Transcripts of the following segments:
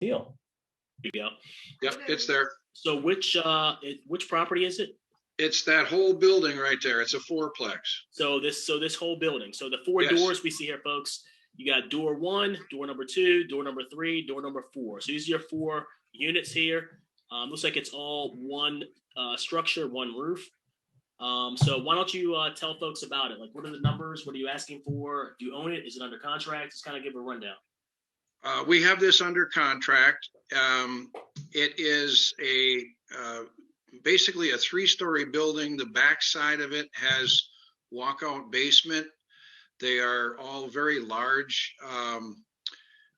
Deal. There you go. Yep, it's there. So which property is it? It's that whole building right there. It's a fourplex. So this whole building. So the four Yes. doors we see here, folks. You got door 1, door number 2, door number 3, door number 4. So these are your 4 units here. Looks like it's all one structure, one roof. So why don't you tell folks about it? Like, what are the numbers? What are you asking for? Do you own it? Is it under contract? Just kind of give a rundown. We have this under contract. It is basically a 3-story building. The back side of it has walkout basement. They are all very large,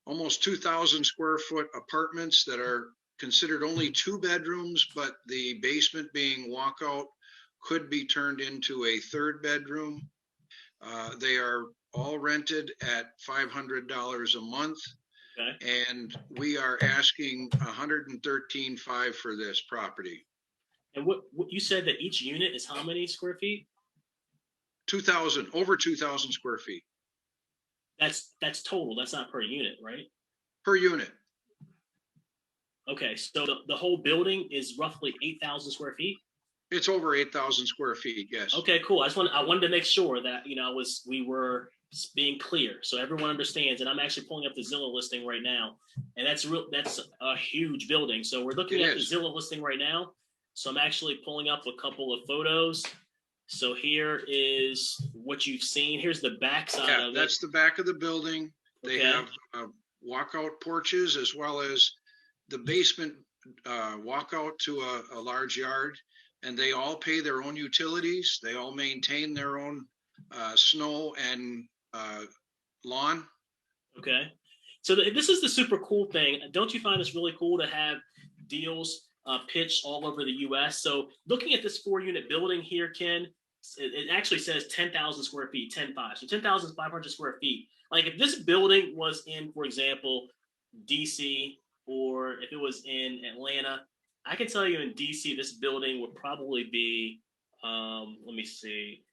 almost 2,000 square foot apartments that are considered only 2 bedrooms, but the basement being walkout could be turned into a 3rd bedroom. They are all rented at $500 a month. Okay. And we are asking $113,500 for this property. And what you said that each unit is how many square feet? 2,000, over 2,000 square feet. That's total. That's not per unit, right? Per unit. Okay, so the whole building is roughly 8,000 square feet. It's over 8,000 square feet. Yes. Okay, cool. I wanted to make sure that we were being clear so everyone understands. And I'm actually pulling up the Zillow listing right now, and that's a huge building. So we're looking at the Zillow listing right now. So I'm actually pulling up a couple of photos. So here is what you've seen. Here's the back side of it. That's the back of the building. They have walkout porches as well as the basement walkout to a large yard. And they all pay their own utilities. They all maintain their own snow and lawn. Okay. So this is the super cool thing. Don't you find this really cool to have deals pitched all over the U.S.? So looking at this 4-unit building here, Ken, it actually says 10,000 square feet, 10.5. So 10,500 square feet. Like if this building was in, for example, D.C. or if it was in Atlanta, I can tell you in DC, this building would probably be, let me see,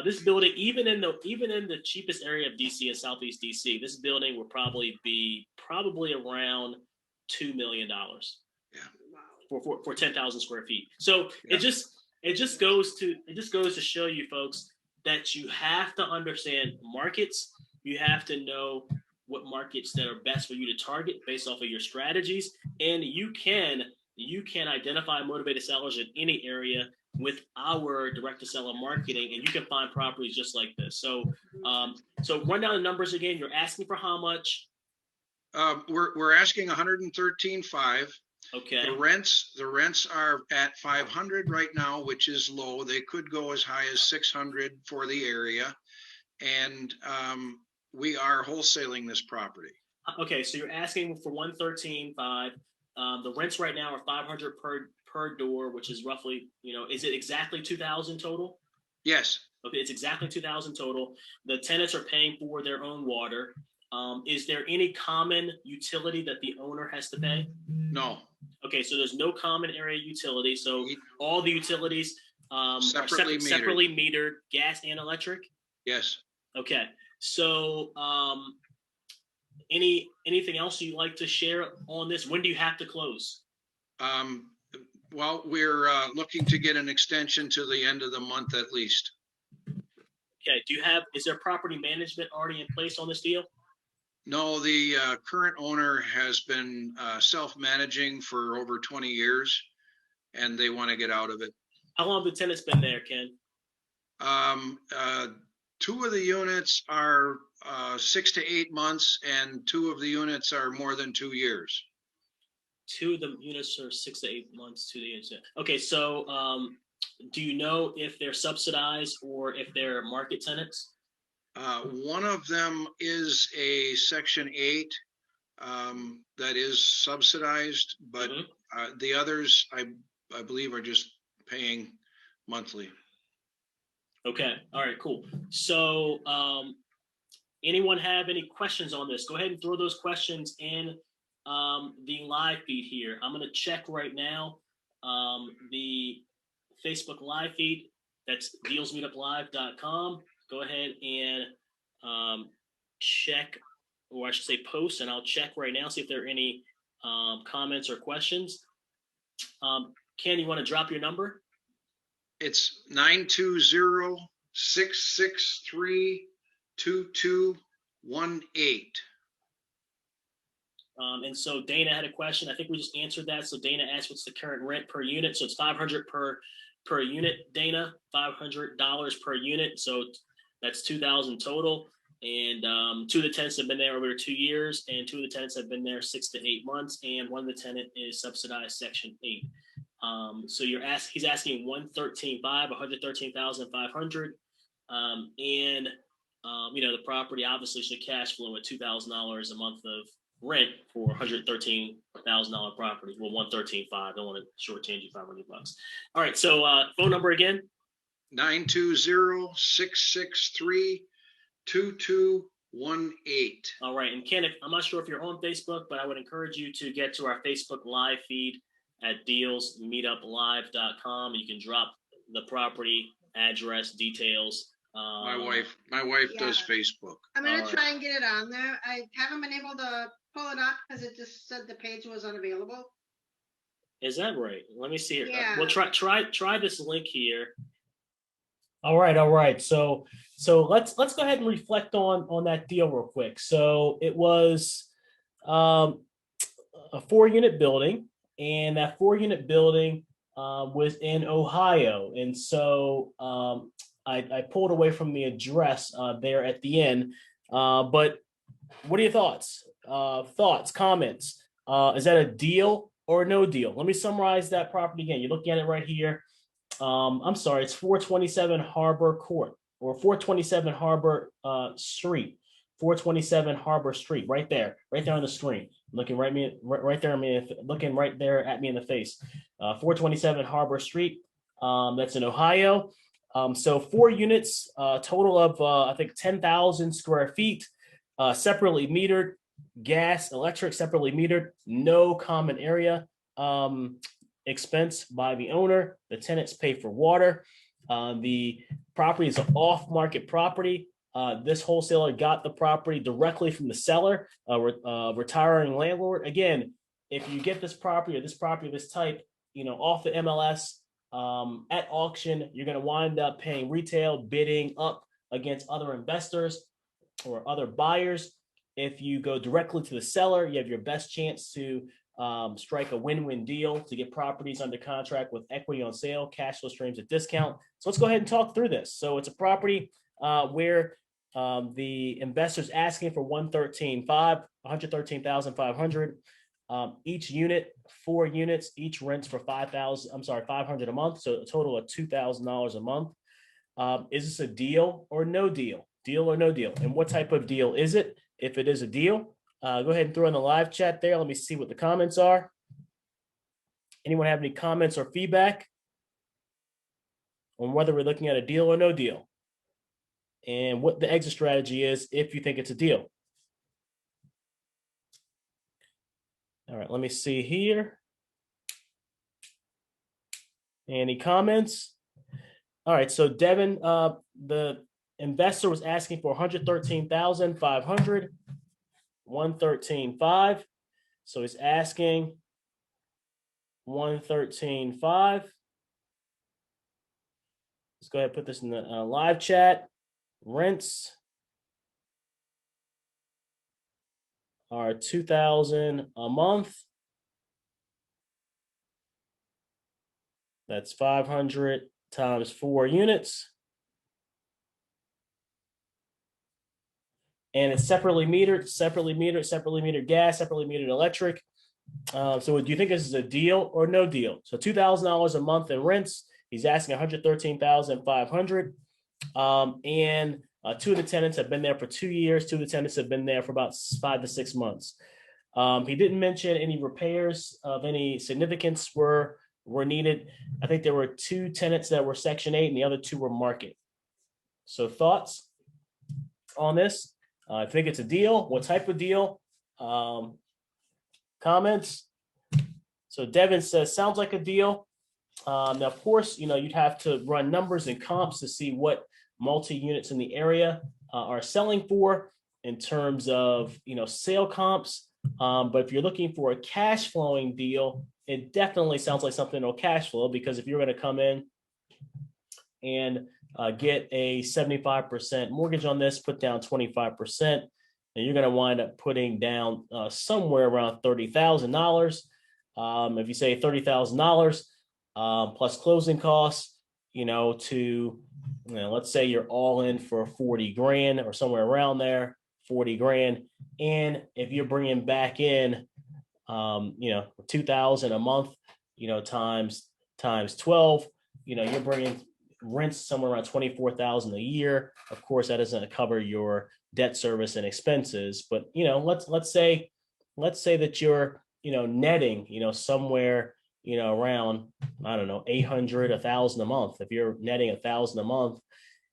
this building, even in the cheapest area of DC in Southeast DC, this building would probably be around $2 million. Yeah. For 10,000 square feet. So it just goes to show you folks that you have to understand markets. You have to know what markets that are best for you to target based off of your strategies, and you can identify motivated sellers in any area with our direct-to-seller marketing, and you can find properties just like this. So run down the numbers again. You're asking for how much? We're asking $113,500. Okay. The rents are at $500 right now, which is low. They could go as high as $600 for the area, and we are wholesaling this property. Okay, so you're asking for $113,500. The rents right now are $500 per door, which is roughly, is it exactly 2,000 total? Yes. Okay, it's exactly 2,000 total. The tenants are paying for their own water. Is there any common utility that the owner has to pay? No. Okay, so there's no common area utility. So all the utilities are separately metered, gas and electric? Yes. Okay, so anything else you'd like to share on this? When do you have to close? Well, we're looking to get an extension to the end of the month at least. Okay. Is there property management already in place on this deal? No, the current owner has been self-managing for over 20 years, and they want to get out of it. How long have the tenants been there, Ken? 2 of the units are 6 to 8 months, and 2 of the units are more than 2 years. 2 of the units are 6 to 8 months. 2 of the units. Okay, so do you know if they're subsidized or if they're market tenants? One of them is a Section 8 that is subsidized, but the others, I believe, are just paying monthly. Okay. All right, cool. So anyone have any questions on this? Go ahead and throw those questions in the live feed here. I'm going to check right now the Facebook live feed. That's dealsmeetuplive.com. Go ahead and check, or I should say post, and I'll check right now, see if there are any comments or questions. Ken, you want to drop your number? It's 920-663-2218. And so Dana had a question. I think we just answered that. So Dana asked, what's the current rent per unit? So it's $500 per unit, Dana, $500 per unit. So that's $2,000 total. And two of the tenants have been there over 2 years, and two of the tenants have been there 6 to 8 months, and one of the tenant is subsidized Section 8. So he's asking 113,500, and the property obviously should cash flow at $2,000 a month of rent for $113,000 property. Well, 113,500. Don't want to shortchange you $500. All right. So phone number again? 920-663-2218. All right. And Ken, I'm not sure if you're on Facebook, but I would encourage you to get to our Facebook live feed at dealsmeetuplive.com. You can drop the property address details. My wife does Facebook. I'm going to try and get it on there. I haven't been able to pull it up because it just said the page was unavailable. Is that right? Let me see here. Yeah. Well, try this link here. All right. So let's go ahead and reflect on that deal real quick. So it was a 4-unit building, and that 4-unit building was in Ohio, and so I pulled away from the address there at the end. But what are your thoughts? Comments? Is that a deal or no deal? Let me summarize that property again. You're looking at it right here. I'm sorry, it's 427 Harbor Court, or 427 Harbor Street. 427 Harbor Street, right there on the screen. Looking looking right there at me in the face. 427 Harbor Street. That's in Ohio. So 4 units, total of I think 10,000 square feet, separately metered, gas, electric, separately metered, no common area expense by the owner. The tenants pay for water. The property is an off-market property. This wholesaler got the property directly from the seller, retiring landlord. Again, if you get this property of this type, off the MLS at auction, you're going to wind up paying retail, bidding up against other investors or other buyers. If you go directly to the seller, you have your best chance to strike a win-win deal to get properties under contract with equity on sale, cash flow streams at discount. So let's go ahead and talk through this. So it's a property where the investor's asking for 113,500. Each unit, 4 units, each rents for $500 a month. So a total of $2,000 a month. Is this a deal or no deal? Deal or no deal? And what type of deal is it? If it is a deal, go ahead and throw in the live chat there. Let me see what the comments are. Anyone have any comments or feedback on whether we're looking at a deal or no deal? And what the exit strategy is if you think it's a deal. All right, let me see here. Any comments? All right, so Devin, the investor was asking for 113,500, 113,500. So he's asking 113,500. Let's go ahead and put this in the live chat. Rents are $2,000 a month. That's 500 times 4 units. And it's separately metered gas, separately metered electric. So do you think this is a deal or no deal? So $2,000 a month in rents. He's asking 113,500. And 2 of the tenants have been there for 2 years. 2 of the tenants have been there for about 5 to 6 months. He didn't mention any repairs of any significance were needed. I think there were 2 tenants that were Section 8 and the other 2 were market. So thoughts on this? I think it's a deal. What type of deal? Comments? So Devin says, sounds like a deal. Now, of course, you'd have to run numbers and comps to see what multi-units in the area are selling for in terms of, sale comps. But if you're looking for a cash flowing deal, it definitely sounds like something that'll cash flow, because if you're going to come in and get a 75% mortgage on this, put down 25%, and you're going to wind up putting down somewhere around $30,000. If you say $30,000 plus closing costs, let's say you're all in for 40 grand or somewhere around there, 40 grand. And if you're bringing back in, 2,000 a month, times 12, you're bringing rents somewhere around 24,000 a year. Of course, that doesn't cover your debt service and expenses, but let's say that you're netting somewhere around, I don't know, 800, 1,000 a month. If you're netting 1,000 a month,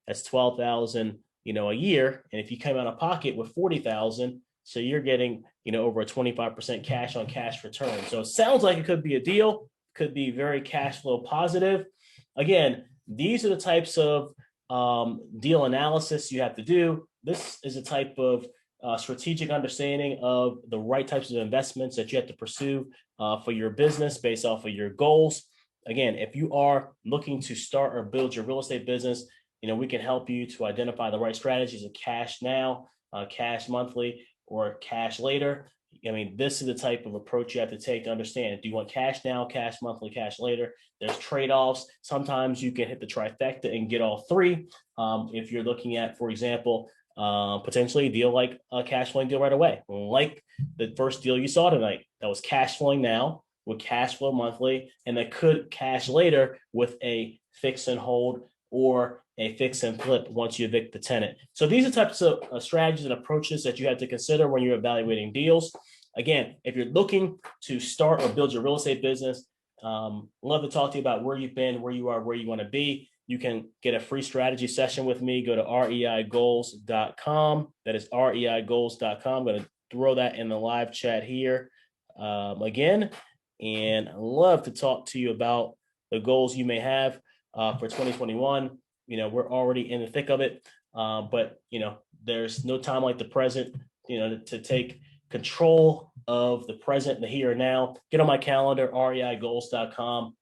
that's 12,000 a year. And if you come out of pocket with 40,000, so you're getting over a 25% cash on cash return. So it sounds like it could be a deal, could be very cash flow positive. Again, these are the types of deal analysis you have to do. This is a type of strategic understanding of the right types of investments that you have to pursue for your business based off of your goals. Again, if you are looking to start or build your real estate business, we can help you to identify the right strategies of cash now, cash monthly, or cash later. I mean, this is the type of approach you have to take to understand. Do you want cash now, cash monthly, cash later? There's trade-offs. Sometimes you can hit the trifecta and get all three. If you're looking at, for example, potentially a deal like a cash flowing deal right away, like the first deal you saw tonight, that was cash flowing now with cash flow monthly, and that could cash later with a fix and hold or a fix and flip once you evict the tenant. So these are types of strategies and approaches that you have to consider when you're evaluating deals. Again, if you're looking to start or build your real estate business, love to talk to you about where you've been, where you are, where you want to be. You can get a free strategy session with me. Go to reigoals.com. That is reigoals.com. I'm going to throw that in the live chat here again. And I love to talk to you about the goals you may have for 2021. We're already in the thick of it, but there's no time like the present, to take control of the present, the here and now. Get on my calendar, reigoals.com.